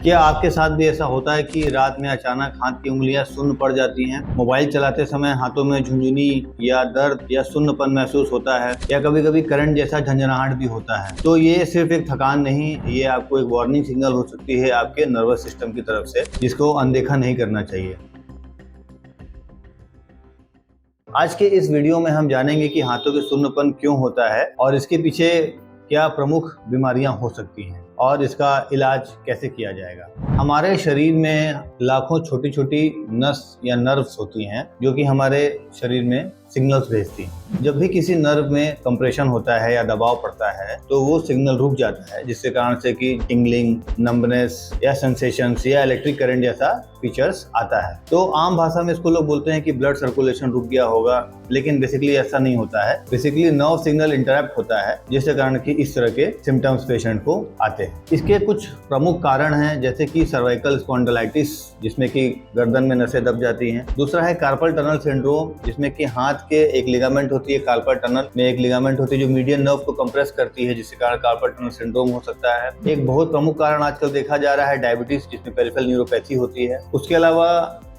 क्या आपके साथ भी ऐसा होता है कि रात में अचानक हाथ की उंगलियां सुन्न पड़ जाती हैं? मोबाइल चलाते समय हाथों में झुंझुनी या दर्द या सुन्नपन महसूस होता है, या कभी कभी करंट जैसा झंझनाहट भी होता है? तो ये सिर्फ एक थकान नहीं, ये आपको एक वार्निंग सिग्नल हो सकती है आपके नर्वस सिस्टम की तरफ से, जिसको अनदेखा नहीं करना चाहिए। आज के इस वीडियो में हम जानेंगे कि हाथों के सुन्नपन क्यों होता है और इसके पीछे क्या प्रमुख बीमारियां हो सकती हैं और इसका इलाज कैसे किया जाएगा। हमारे शरीर में लाखों छोटी छोटी नस या नर्व्स होती हैं जो कि हमारे शरीर में सिग्नल्स भेजती हैं। जब भी किसी नर्व में कंप्रेशन होता है या दबाव पड़ता है तो वो सिग्नल रुक जाता है, जिससे कारण से कि टिंगलिंग, नंबनेस या सेंसेशंस या इलेक्ट्रिक करंट जैसा फीचर्स आता है। तो आम भाषा में इसको लोग बोलते हैं कि ब्लड सर्कुलेशन रुक गया होगा, लेकिन बेसिकली ऐसा नहीं होता है। बेसिकली नर्व सिग्नल इंटरप्ट होता है, जिसके कारण कि इस तरह के सिम्टम्स पेशेंट को आते हैं। इसके कुछ प्रमुख कारण हैं, जैसे कि सर्वाइकल स्पॉन्डिलाइटिस, जिसमें कि गर्दन में नसें दब जाती हैं। दूसरा है कार्पल टनल सिंड्रोम, जिसमें कि हाथ के एक लिगामेंट होती है, कार्पल टनल में एक लिगामेंट होती है जो मीडियन नर्व को कंप्रेस करती है, जिसके कारण कार्पल टनल सिंड्रोम हो सकता है। एक बहुत प्रमुख कारण आजकल देखा जा रहा है डायबिटीज, जिसमें पेरिफेरल न्यूरोपैथी होती है। उसके अलावा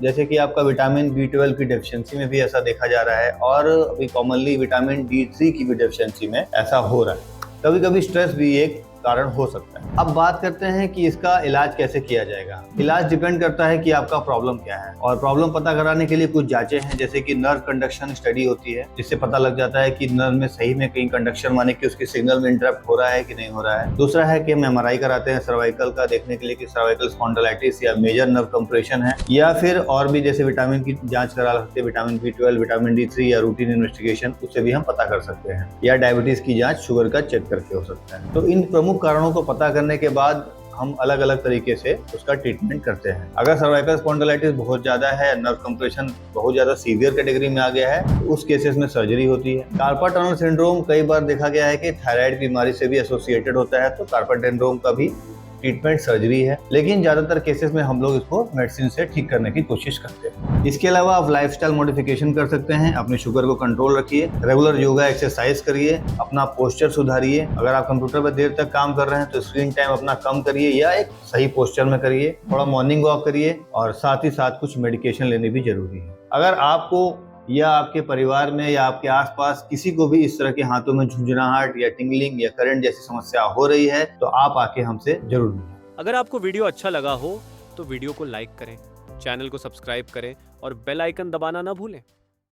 जैसे कि आपका विटामिन B12 की डेफिशिएंसी में भी ऐसा देखा जा रहा है, और अभी कॉमनली विटामिन D3 की भी डेफिशिएंसी में ऐसा हो रहा है। कभी कभी स्ट्रेस भी एक कारण हो सकता है। अब बात करते हैं कि इसका इलाज कैसे किया जाएगा। इलाज डिपेंड करता है कि आपका प्रॉब्लम क्या है, और प्रॉब्लम पता कराने के लिए कुछ जांचें हैं, जैसे कि नर्व कंडक्शन स्टडी होती है, जिससे पता लग जाता है कि नर्व में सही में कहीं कंडक्शन, माने कि उसके सिग्नल में इंटरप्ट हो रहा है कि नहीं हो रहा है। दूसरा है कि हम MRI कराते हैं सर्वाइकल का, देखने के लिए कि सर्वाइकल स्पॉन्डिलाइटिस या मेजर नर्व कंप्रेशन है, या फिर और भी जैसे विटामिन की जांच करा सकते हैं, विटामिन B12, विटामिन D3 या रूटीन इन्वेस्टिगेशन, उससे भी हम पता कर सकते हैं, या डायबिटीज की जांच शुगर का चेक करके हो सकता है। तो इन प्रमुख कारणों को पता करने के बाद हम अलग अलग तरीके से उसका ट्रीटमेंट करते हैं। अगर सर्वाइकल स्पॉन्डिलाइटिस बहुत ज्यादा है, नर्व कंप्रेशन बहुत ज्यादा सीवियर कैटेगरी में आ गया है, तो उस केसेस में सर्जरी होती है। कार्पल टनल सिंड्रोम कई बार देखा गया है कि थायराइड बीमारी से भी एसोसिएटेड होता है, तो कार्पल सिंड्रोम का भी ट्रीटमेंट सर्जरी है, लेकिन ज्यादातर केसेस में हम लोग इसको मेडिसिन से ठीक करने की कोशिश करते हैं। इसके अलावा आप लाइफस्टाइल मॉडिफिकेशन कर सकते हैं, अपने शुगर को कंट्रोल रखिए, रेगुलर योगा एक्सरसाइज करिए, अपना पोस्चर सुधारिए। अगर आप कंप्यूटर पर देर तक काम कर रहे हैं तो स्क्रीन टाइम अपना कम करिए या एक सही पोस्चर में करिए, थोड़ा मॉर्निंग वॉक करिए, और साथ ही साथ कुछ मेडिकेशन लेनी भी जरूरी है। अगर आपको या आपके परिवार में या आपके आसपास किसी को भी इस तरह के हाथों में झुंझुनाहट या टिंगलिंग या करंट जैसी समस्या हो रही है, तो आप आके हमसे जरूर मिलें। अगर आपको वीडियो अच्छा लगा हो तो वीडियो को लाइक करें, चैनल को सब्सक्राइब करें और बेल आइकन दबाना ना भूलें।